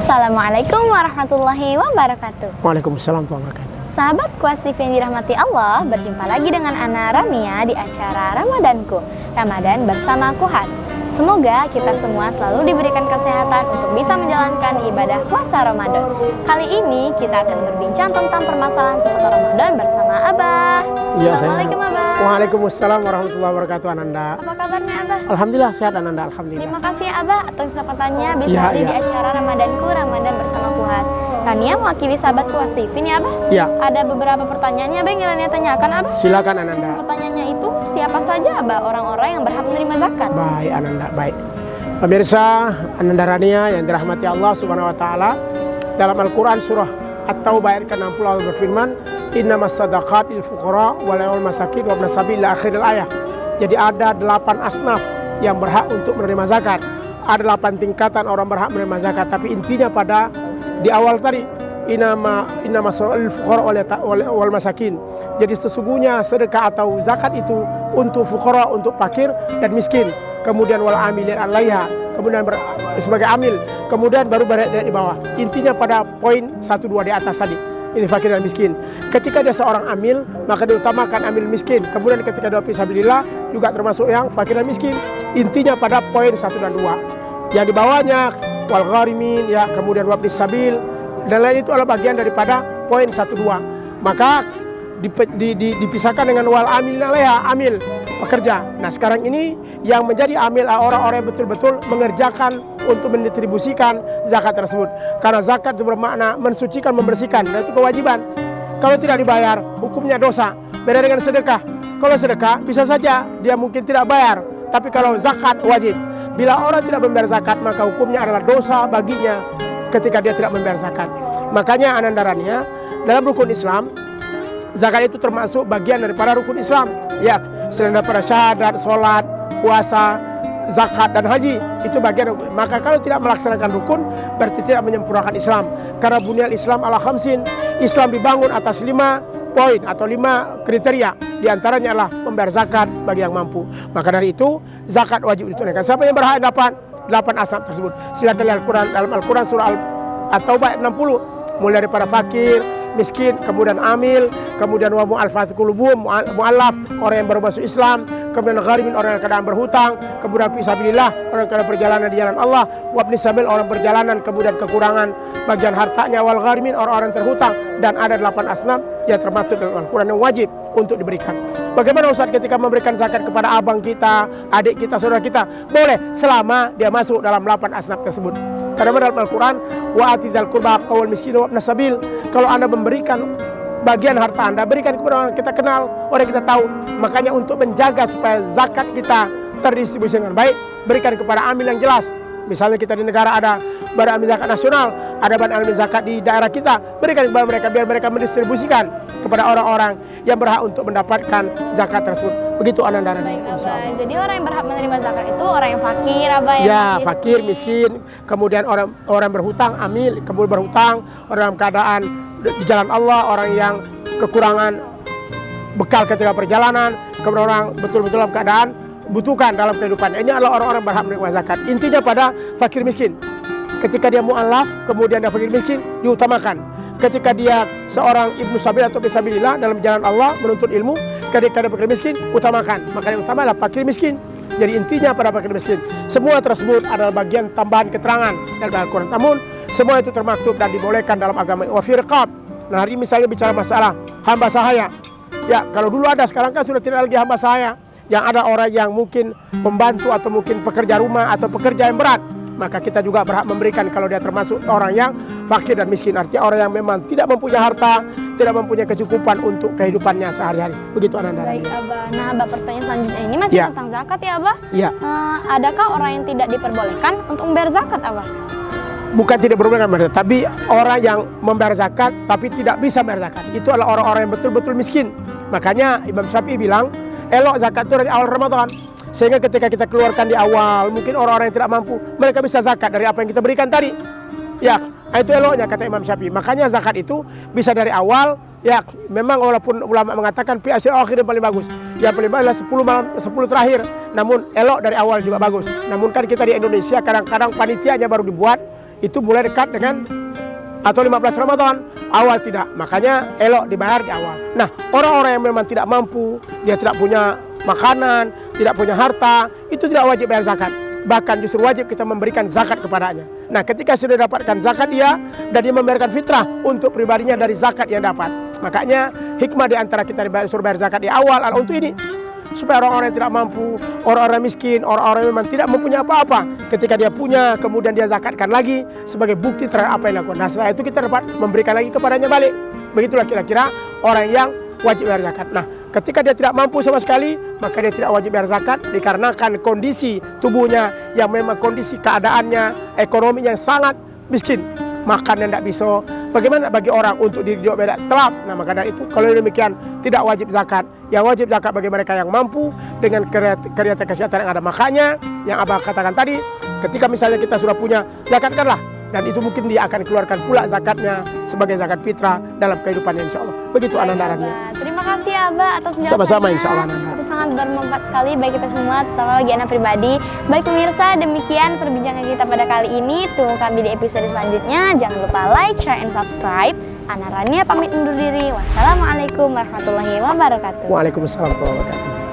Assalamualaikum warahmatullahi wabarakatuh. Waalaikumsalam warahmatullahi wabarakatuh. Sahabat Kuasif yang dirahmati Allah, berjumpa lagi dengan Ana Ramia di acara Ramadanku, Ramadan bersama Kuhas. Semoga kita semua selalu diberikan kesehatan untuk bisa menjalankan ibadah puasa Ramadan. Kali ini kita akan berbincang tentang permasalahan seputar Ramadan bersama Abah. Ya, Assalamualaikum Abah. Waalaikumsalam warahmatullahi wabarakatuh Ananda. Apa kabarnya Abah? Alhamdulillah sehat Ananda, alhamdulillah. Terima kasih Abah atas kesempatannya bisa Ya, hadir ya. di acara Ramadanku, Ramadan bersama Kuhas. Rania mewakili sahabat Kuhas TV nih Abah. Ya, Ada beberapa pertanyaannya Abah yang Rania tanyakan Abah. silakan Ananda. Pertanyaannya itu, siapa saja Abah orang-orang yang berhak menerima zakat? Baik Ananda, baik. Pemirsa Ananda Rania yang dirahmati Allah Subhanahu wa taala, dalam Al-Qur'an surah At-Taubah ayat ke-60 Allah berfirman, "Innamas shadaqat lil fuqara wal masakin wa ibnas sabil" akhiril ayat. Jadi ada 8 asnaf yang berhak untuk menerima zakat. Ada 8 tingkatan orang berhak menerima zakat, tapi intinya pada di awal tadi innamas lil fuqara wal masakin. Jadi sesungguhnya sedekah atau zakat itu untuk fuqara, untuk fakir dan miskin. Kemudian wal amilin 'alaiha, kemudian sebagai amil, kemudian baru dari bawah. Intinya pada poin 1 2 di atas tadi. Ini fakir dan miskin. Ketika dia seorang amil, maka diutamakan amil miskin. Kemudian ketika dia fisabilillah juga termasuk yang fakir dan miskin. Intinya pada poin 1 dan 2. Yang di bawahnya wal gharimin, ya, kemudian wabnis sabil dan lain itu adalah bagian daripada poin 1 2. Maka dipisahkan dengan wal amil 'alaiha, amil pekerja. Nah, sekarang ini yang menjadi amil orang-orang yang betul-betul mengerjakan untuk mendistribusikan zakat tersebut. Karena zakat itu bermakna mensucikan, membersihkan, dan itu kewajiban. Kalau tidak dibayar, hukumnya dosa. Beda dengan sedekah. Kalau sedekah bisa saja dia mungkin tidak bayar, tapi kalau zakat wajib. Bila orang tidak membayar zakat, maka hukumnya adalah dosa baginya ketika dia tidak membayar zakat. Makanya anandaranya dalam rukun Islam, zakat itu termasuk bagian daripada rukun Islam. Ya, selain daripada syahadat, sholat, puasa, zakat dan haji, itu bagian rukun. Maka kalau tidak melaksanakan rukun, berarti tidak menyempurnakan Islam. Karena bunyal Islam ala khamsin, Islam dibangun atas 5 poin atau 5 kriteria. Di antaranya adalah membayar zakat bagi yang mampu. Maka dari itu zakat wajib ditunaikan. Siapa yang berhak dapat 8 asnaf tersebut? Silakan lihat Al-Quran, dalam Al-Quran surah At-Taubah 60, mulai daripada fakir, miskin, kemudian amil, kemudian wa mu'allafat qulubuhum, mu'allaf, orang yang baru masuk Islam, kemudian gharimin, orang yang keadaan berhutang, kemudian fisabilillah, orang yang keadaan perjalanan di jalan Allah, wabnis sabil, orang perjalanan kemudian kekurangan bagian hartanya, wal gharimin, orang-orang terhutang, dan ada 8 asnaf yang termasuk dalam Al-Quran yang wajib untuk diberikan. Bagaimana Ustaz ketika memberikan zakat kepada abang kita, adik kita, saudara kita? Boleh, selama dia masuk dalam 8 asnaf tersebut. Karena dalam Al-Quran, wa atidal qurba wal miskin wa ibnas sabil. Kalau Anda memberikan bagian harta Anda, berikan kepada orang kita kenal, orang kita tahu. Makanya untuk menjaga supaya zakat kita terdistribusi dengan baik, berikan kepada amil yang jelas. Misalnya kita di negara ada badan amil zakat nasional, ada badan amil zakat di daerah kita, berikan kepada mereka biar mereka mendistribusikan kepada orang-orang yang berhak untuk mendapatkan zakat tersebut. Begitu Ananda. Baik Abah, jadi orang yang berhak menerima zakat itu orang yang fakir Abah, yang ya, fakir, miskin, kemudian orang berhutang, amil, kemudian berhutang, orang dalam keadaan di jalan Allah, orang yang kekurangan bekal ketika perjalanan, kemudian orang betul-betul dalam keadaan butuhkan dalam kehidupannya. Ini adalah orang-orang berhak menerima zakat. Intinya pada fakir miskin. Ketika dia mu'allaf, kemudian dia fakir miskin, diutamakan. Ketika dia seorang ibnu sabil atau fisabilillah dalam jalan Allah menuntut ilmu, ketika dia fakir miskin, utamakan. Maka yang utama adalah fakir miskin. Jadi intinya pada fakir miskin. Semua tersebut adalah bagian tambahan keterangan dalam Al-Quran. Namun semua itu termaktub dan dibolehkan dalam agama. Wa fi riqab. Nah, hari ini misalnya bicara masalah hamba sahaya. Ya, kalau dulu ada, sekarang kan sudah tidak lagi hamba sahaya. Yang ada orang yang mungkin membantu atau mungkin pekerja rumah atau pekerja yang berat, maka kita juga berhak memberikan kalau dia termasuk orang yang fakir dan miskin. Artinya orang yang memang tidak mempunyai harta, tidak mempunyai kecukupan untuk kehidupannya sehari-hari. Begitu Ananda. Baik Abah. Nah Abah, pertanyaan selanjutnya ini masih Ya. tentang zakat ya Abah. Ya. Adakah orang yang tidak diperbolehkan untuk membayar zakat Abah? Bukan tidak berhubungan dengan tapi orang yang membayar zakat tapi tidak bisa membayar zakat. Itu adalah orang-orang yang betul-betul miskin. Makanya Imam Syafi'i bilang, elok zakat itu dari awal Ramadan. Sehingga ketika kita keluarkan di awal, mungkin orang-orang yang tidak mampu, mereka bisa zakat dari apa yang kita berikan tadi. Ya, itu eloknya kata Imam Syafi'i. Makanya zakat itu bisa dari awal. Ya, memang walaupun ulama mengatakan fi asyir akhir yang paling bagus. Yang paling bagus adalah 10 terakhir. Namun elok dari awal juga bagus. Namun kan kita di Indonesia kadang-kadang panitianya baru dibuat, itu mulai dekat dengan atau 15 Ramadan, awal tidak. Makanya elok dibayar di awal. Nah, orang-orang yang memang tidak mampu, dia tidak punya makanan, tidak punya harta, itu tidak wajib bayar zakat. Bahkan justru wajib kita memberikan zakat kepadanya. Nah, ketika sudah dapatkan zakat dia, dan dia memberikan fitrah untuk pribadinya dari zakat yang dapat. Makanya hikmah di antara kita disuruh bayar zakat di awal adalah untuk ini, supaya orang-orang yang tidak mampu, orang-orang miskin, orang-orang yang memang tidak mempunyai apa-apa, ketika dia punya, kemudian dia zakatkan lagi sebagai bukti terhadap apa yang dilakukan. Nah, setelah itu kita dapat memberikan lagi kepadanya balik. Begitulah kira-kira orang yang wajib bayar zakat. Nah, ketika dia tidak mampu sama sekali, maka dia tidak wajib bayar zakat dikarenakan kondisi tubuhnya yang memang kondisi keadaannya, ekonominya yang sangat miskin, makan yang tidak bisa. Bagaimana bagi orang untuk hidup beda telap? Nah, maka dari itu kalau demikian tidak wajib zakat. Yang wajib zakat bagi mereka yang mampu dengan kriteria kesehatan yang ada. Makanya yang Abah katakan tadi, ketika misalnya kita sudah punya, zakatkanlah. Dan itu mungkin dia akan keluarkan pula zakatnya sebagai zakat fitrah dalam kehidupannya, insya Allah. Begitu Ananda Rania. Terima kasih Abah atas penjelasannya. Sama-sama, insya Allah Ananda. Itu sangat bermanfaat sekali bagi kita semua, terutama bagi anak pribadi. Baik pemirsa, demikian perbincangan kita pada kali ini. Tunggu kami di episode selanjutnya. Jangan lupa like, share, and subscribe. Ana Rania pamit undur diri. Wassalamualaikum warahmatullahi wabarakatuh. Waalaikumsalam warahmatullahi wabarakatuh.